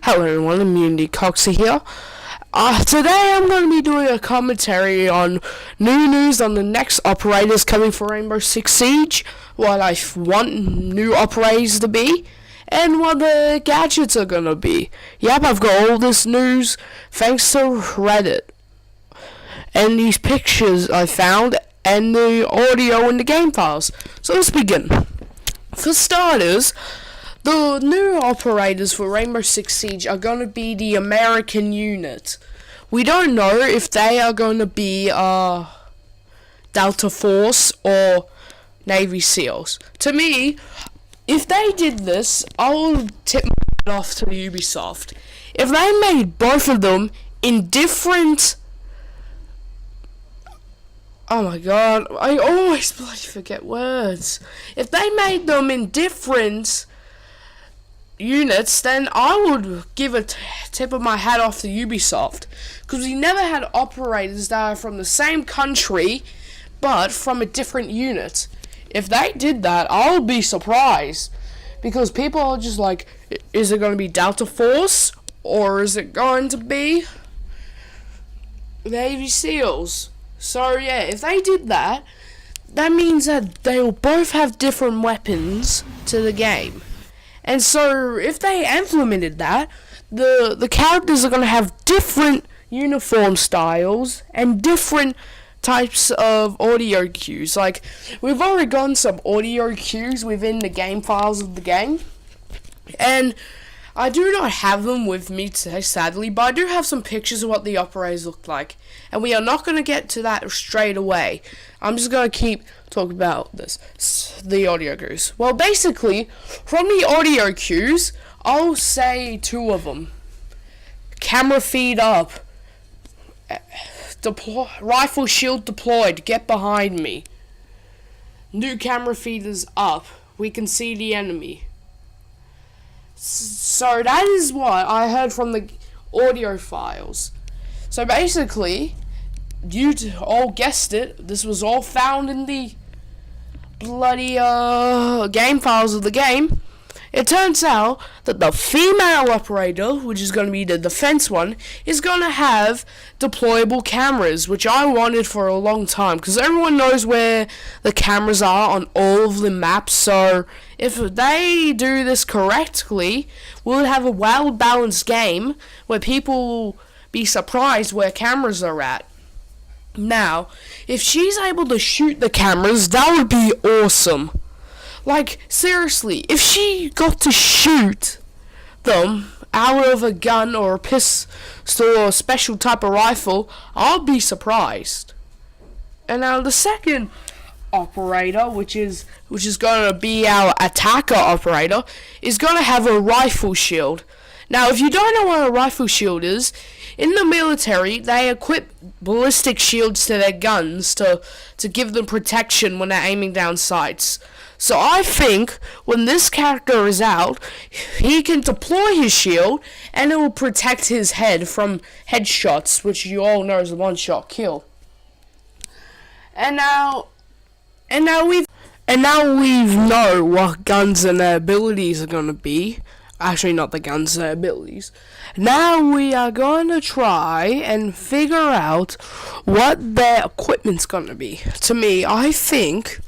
Hello everyone, Immunity Coxie here. Today I'm going to be doing a commentary on new news on the next operators coming for Rainbow Six Siege, what I want new operators to be, and what the gadgets are going to be. Yep, I've got all this news thanks to Reddit. And these pictures I found, and the audio and the game files. So let's begin. For starters, the new operators for Rainbow Six Siege are going to be the American unit. We don't know if they are going to be Delta Force or Navy SEALs. To me, if they did this, I'll tip my hat off to Ubisoft. If they made both of them in different... Oh my god, I always bloody forget words. If they made them in different units, then I would give a tip of my hat off to Ubisoft, because we never had operators that are from the same country but from a different unit. If they did that, I'll be surprised, because people are just like, is it going to be Delta Force or is it going to be Navy SEALs? So yeah, if they did that, that means that they will both have different weapons to the game. And so, if they implemented that, the characters are going to have different uniform styles and different types of audio cues. Like, we've already gotten some audio cues within the game files of the game. And I do not have them with me today, sadly, but I do have some pictures of what the operators look like. And we are not going to get to that straight away. I'm just going to keep talking about the audio cues. Well, basically, from the audio cues, I'll say two of them. Camera feed up. Rifle shield deployed. Get behind me. New camera feed is up. We can see the enemy. So that is what I heard from the audio files. So basically, you all guessed it, this was all found in the bloody game files of the game. It turns out that the female operator, which is going to be the defense one, is going to have deployable cameras, which I wanted for a long time, because everyone knows where the cameras are on all of the maps. So if they do this correctly, we'll have a well-balanced game where people will be surprised where cameras are at. Now, if she's able to shoot the cameras, that would be awesome. Like, seriously, if she got to shoot them out of a gun or a pistol or a special type of rifle, I'll be surprised. And now the second operator, which is going to be our attacker operator, is going to have a rifle shield. Now, if you don't know what a rifle shield is, in the military, they equip ballistic shields to their guns to give them protection when they're aiming down sights. So I think when this character is out, he can deploy his shield, and it will protect his head from headshots, which you all know is a one-shot kill. And now we know what guns and their abilities are going to be. Actually, not the guns, their abilities. Now we are going to try and figure out what their equipment's going to be. To me, I think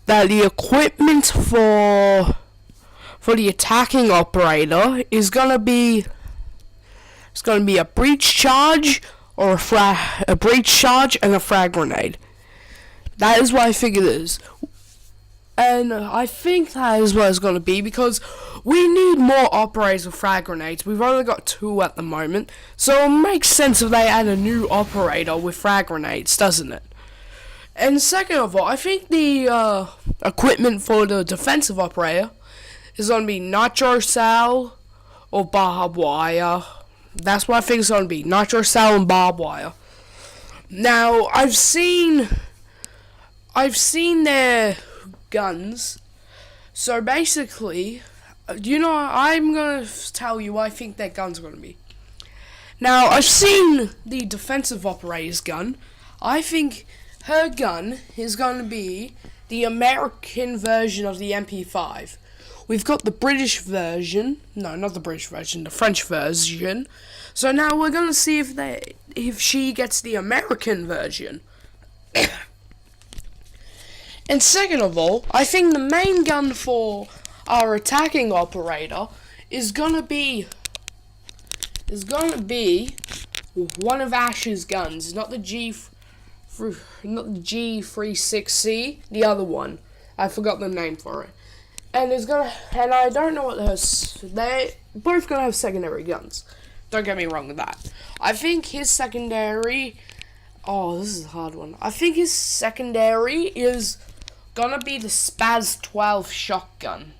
that the equipment for the attacking operator is going to be a breach charge or a breach charge and a frag grenade. That is what I figure it is. And I think that is what it's going to be, because we need more operators with frag grenades. We've only got 2 at the moment, so it makes sense if they add a new operator with frag grenades, doesn't it? And second of all, I think the equipment for the defensive operator is going to be nitro cell or barbed wire. That's what I think it's going to be, nitro cell and barbed wire. Now, I've seen their guns. So basically, I'm going to tell you what I think their guns are going to be. Now, I've seen the defensive operator's gun. I think her gun is going to be the American version of the MP5, we've got the British version. No, not the British version, the French version. So now we're gonna see if she gets the American version. And second of all, I think the main gun for our attacking operator is gonna be one of Ash's guns, not the G36C, the other one. I forgot the name for it. And I don't know what they're both gonna have secondary guns. Don't get me wrong with that. I think his secondary, this is a hard one. I think his secondary is gonna be the Spaz 12 shotgun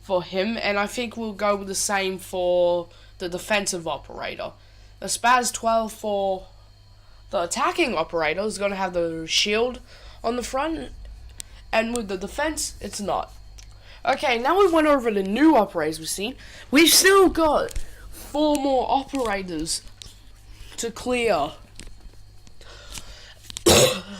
for him, and I think we'll go with the same for the defensive operator. The Spaz 12 for the attacking operator is gonna have the shield on the front, and with the defense, it's not. Okay, now we went over the new operators we've seen. We've still got 4 more operators to clear.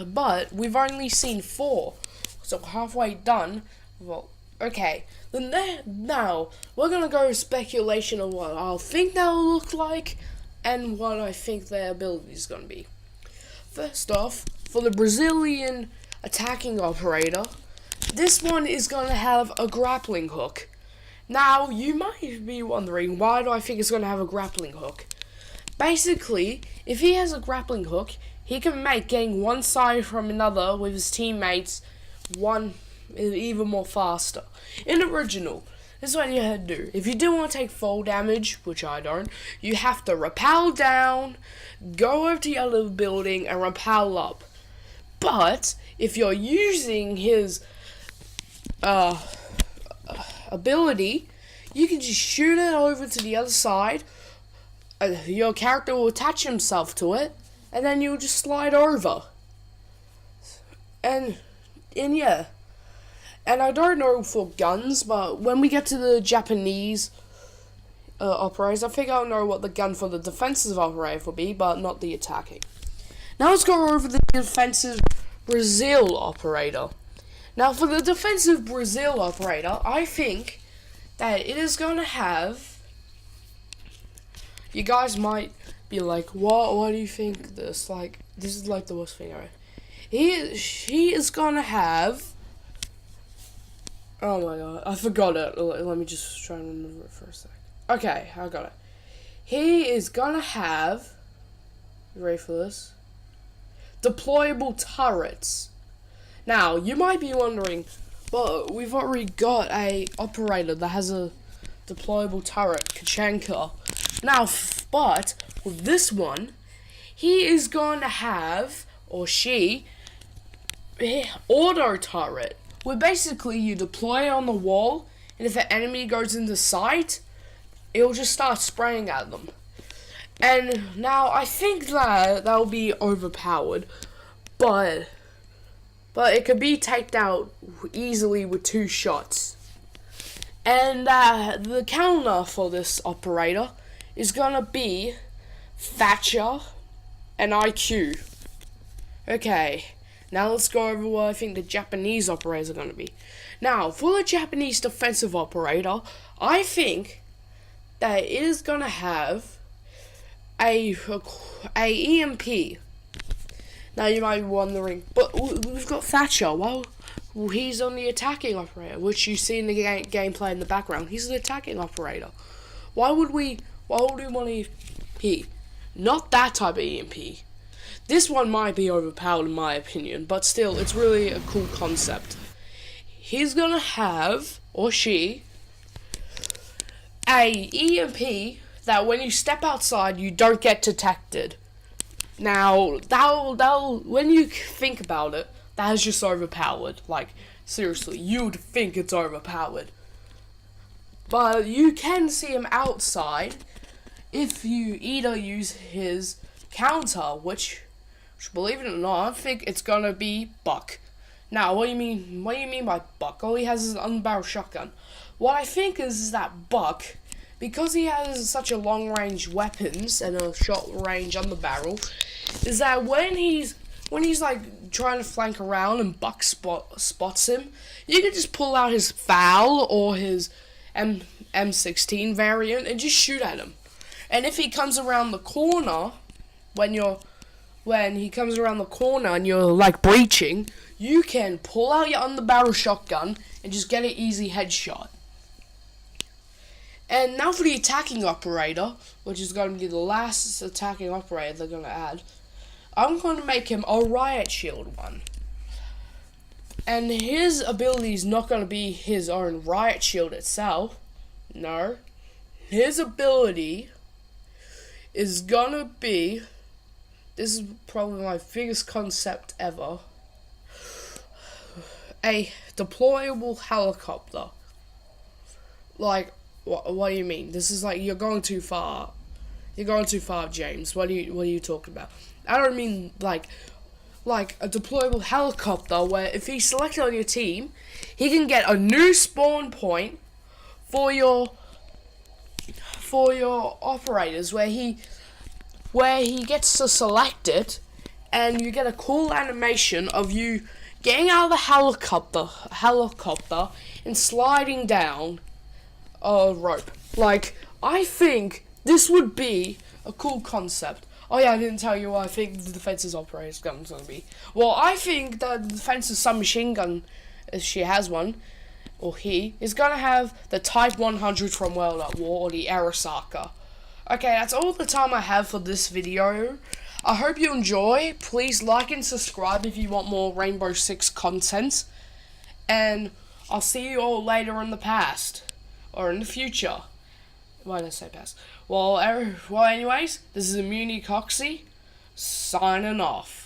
But we've only seen 4. So halfway done. Well, okay. Now we're gonna go with speculation on what I think they'll look like and what I think their ability is gonna be. First off, for the Brazilian attacking operator, this one is gonna have a grappling hook. Now, you might be wondering, why do I think it's going to have a grappling hook? Basically, if he has a grappling hook, he can make getting one side from another with his teammates even more faster. In original, this is what you had to do. If you do want to take fall damage, which I don't, you have to rappel down, go over to the other building, and rappel up. But, if you're using his ability, you can just shoot it over to the other side. Your character will attach himself to it, and then you'll just slide over. And yeah. And I don't know for guns, but when we get to the Japanese operators, I think I'll know what the gun for the defensive operator will be, but not the attacking. Now let's go over the defensive Brazil operator. Now, for the defensive Brazil operator, I think that it is going to have... You guys might be like, what do you think this? Like, this is like the worst thing ever. He is going to have... Oh my god, I forgot it. Let me just try and remember it for a sec. Okay, I got it. He is going to have... You ready for this? Deployable turrets. Now, you might be wondering, but we've already got a operator that has a deployable turret, Kachenka. Now, but with this one, he is going to have, or she, auto turret, where basically you deploy on the wall, and if an enemy goes into sight, it'll just start spraying at them. And now, I think that will be overpowered, but it could be taken out easily with 2 shots. And the counter for this operator is gonna be Thatcher and IQ. Okay, now let's go over what I think the Japanese operators are gonna be. Now, for the Japanese defensive operator, I think that it is gonna have a EMP. Now you might be wondering, but we've got Thatcher. Well, he's on the attacking operator, which you see in the gameplay in the background. He's the attacking operator. Why would we want EMP? Not that type of EMP. This one might be overpowered in my opinion, but still, it's really a cool concept. He's gonna have, or she, a EMP that when you step outside, you don't get detected. Now, that'll when you think about it, that is just overpowered. Like, seriously, you'd think it's overpowered. But you can see him outside if you either use his counter, which believe it or not, I think it's gonna be Buck. Now, what do you mean by Buck? All he has is an unbarreled shotgun. What I think is that Buck, because he has such a long-range weapons and a short-range underbarrel, is that when he's like trying to flank around and Buck spots him, you can just pull out his FAL or his M16 variant and just shoot at him. And if he comes around the corner, when he comes around the corner and you're like breaching, you can pull out your underbarrel shotgun and just get an easy headshot. And now for the attacking operator, which is going to be the last attacking operator they're going to add. I'm going to make him a riot shield one. And his ability is not going to be his own riot shield itself. No. His ability is going to be, this is probably my biggest concept ever, a deployable helicopter. Like, what do you mean? This is like, you're going too far. You're going too far, James. What are you talking about? I don't mean like a deployable helicopter where if he's selected on your team, he can get a new spawn point for your operators where he gets to select it, and you get a cool animation of you getting out of the helicopter and sliding down a rope. Like, I think this would be a cool concept. Oh yeah, I didn't tell you what I think the defense's operator's gun is going to be. Well, I think that the defense's submachine gun, if she has one, or he, is going to have the Type 100 from World at War, or the Arasaka. Okay, that's all the time I have for this video. I hope you enjoy. Please like and subscribe if you want more Rainbow Six content. And I'll see you all later in the past. Or in the future. Why did I say past? Well, anyways, this is Immunity Coxie, signing off.